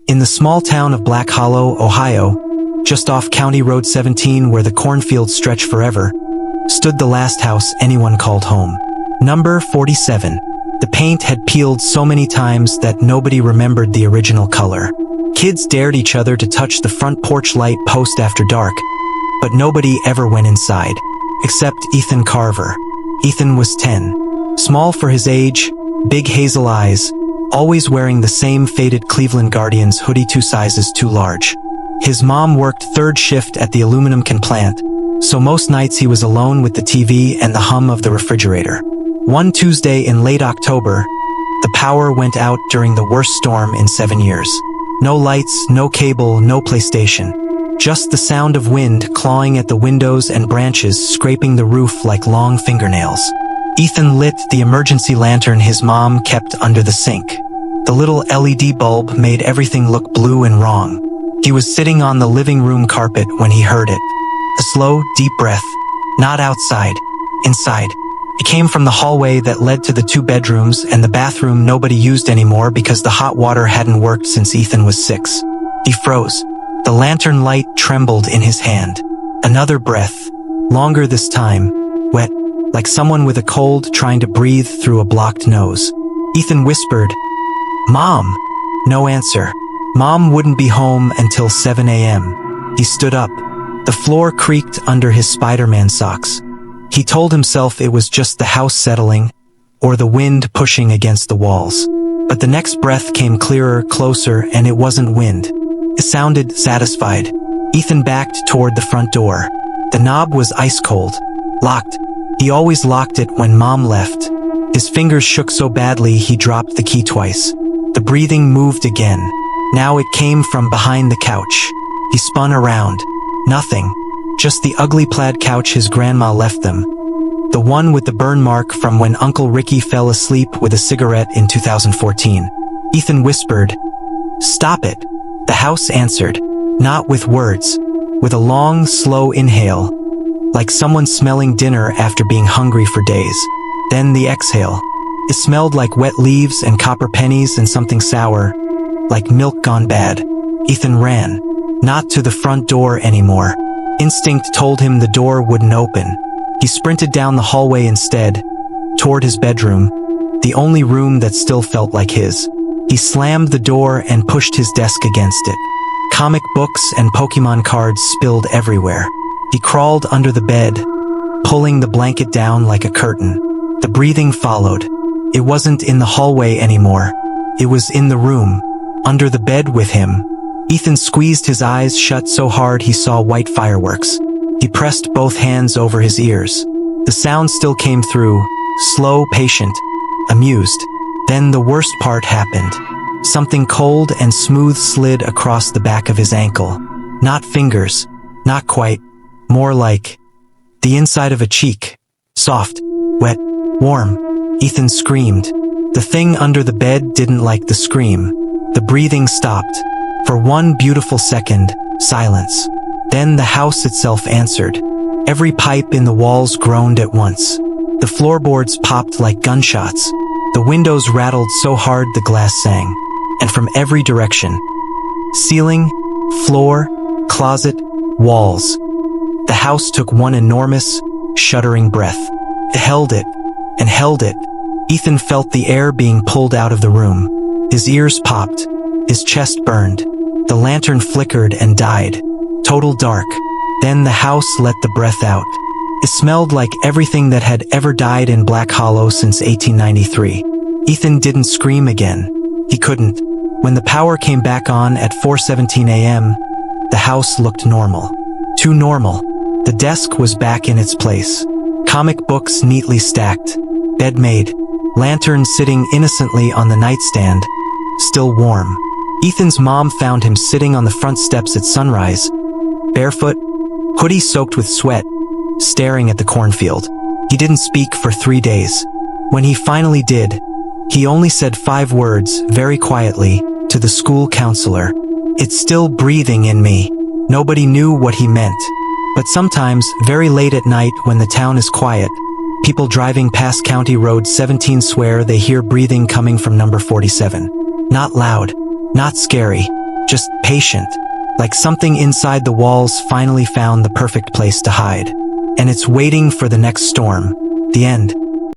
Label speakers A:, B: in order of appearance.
A: In the small town of Black Hollow, Ohio, just off County Road 17 where the cornfields stretch forever, stood the last house anyone called home. Number 47. The paint had peeled so many times that nobody remembered the original color. Kids dared each other to touch the front porch light post after dark, but nobody ever went inside, except Ethan Carver. Ethan was 10. Small for his age, big hazel eyes, always wearing the same faded Cleveland Guardians hoodie 2 sizes too large. His mom worked third shift at the aluminum can plant, so most nights he was alone with the TV and the hum of the refrigerator. One Tuesday in late October, the power went out during the worst storm in 7 years. No lights, no cable, no PlayStation. Just the sound of wind clawing at the windows and branches scraping the roof like long fingernails. Ethan lit the emergency lantern his mom kept under the sink. The little LED bulb made everything look blue and wrong. He was sitting on the living room carpet when he heard it. A slow, deep breath. Not outside. Inside. It came from the hallway that led to the 2 bedrooms and the bathroom nobody used anymore because the hot water hadn't worked since Ethan was 6. He froze. The lantern light trembled in his hand. Another breath. Longer this time. Wet. Like someone with a cold trying to breathe through a blocked nose. Ethan whispered, "Mom!" No answer. Mom wouldn't be home until 7 a.m. He stood up. The floor creaked under his Spider-Man socks. He told himself it was just the house settling, or the wind pushing against the walls. But the next breath came clearer, closer, and it wasn't wind. It sounded satisfied. Ethan backed toward the front door. The knob was ice cold. Locked. He always locked it when Mom left. His fingers shook so badly he dropped the key twice. The breathing moved again. Now it came from behind the couch. He spun around. Nothing. Just the ugly plaid couch his grandma left them. The one with the burn mark from when Uncle Ricky fell asleep with a cigarette in 2014. Ethan whispered, "Stop it." The house answered. Not with words. With a long, slow inhale. Like someone smelling dinner after being hungry for days. Then the exhale. It smelled like wet leaves and copper pennies and something sour. Like milk gone bad. Ethan ran. Not to the front door anymore. Instinct told him the door wouldn't open. He sprinted down the hallway instead, toward his bedroom, the only room that still felt like his. He slammed the door and pushed his desk against it. Comic books and Pokemon cards spilled everywhere. He crawled under the bed, pulling the blanket down like a curtain. The breathing followed. It wasn't in the hallway anymore. It was in the room, under the bed with him. Ethan squeezed his eyes shut so hard he saw white fireworks. He pressed both hands over his ears. The sound still came through, slow, patient, amused. Then the worst part happened. Something cold and smooth slid across the back of his ankle. Not fingers, not quite, more like the inside of a cheek. Soft, wet, warm. Ethan screamed. The thing under the bed didn't like the scream. The breathing stopped. For one beautiful second, silence. Then the house itself answered. Every pipe in the walls groaned at once. The floorboards popped like gunshots. The windows rattled so hard the glass sang. And from every direction. Ceiling, floor, closet, walls. The house took one enormous, shuddering breath. It held it, and held it. Ethan felt the air being pulled out of the room. His ears popped. His chest burned. The lantern flickered and died. Total dark. Then the house let the breath out. It smelled like everything that had ever died in Black Hollow since 1893. Ethan didn't scream again. He couldn't. When the power came back on at 4:17 a.m., the house looked normal. Too normal. The desk was back in its place. Comic books neatly stacked. Bed made. Lantern sitting innocently on the nightstand. Still warm. Ethan's mom found him sitting on the front steps at sunrise, barefoot, hoodie soaked with sweat, staring at the cornfield. He didn't speak for 3 days. When he finally did, he only said 5 words, very quietly, to the school counselor. "It's still breathing in me." Nobody knew what he meant. But sometimes, very late at night when the town is quiet, people driving past County Road 17 swear they hear breathing coming from number 47. Not loud. Not scary. just patient, like something inside the walls finally found the perfect place to hide. And it's waiting for the next storm. The end.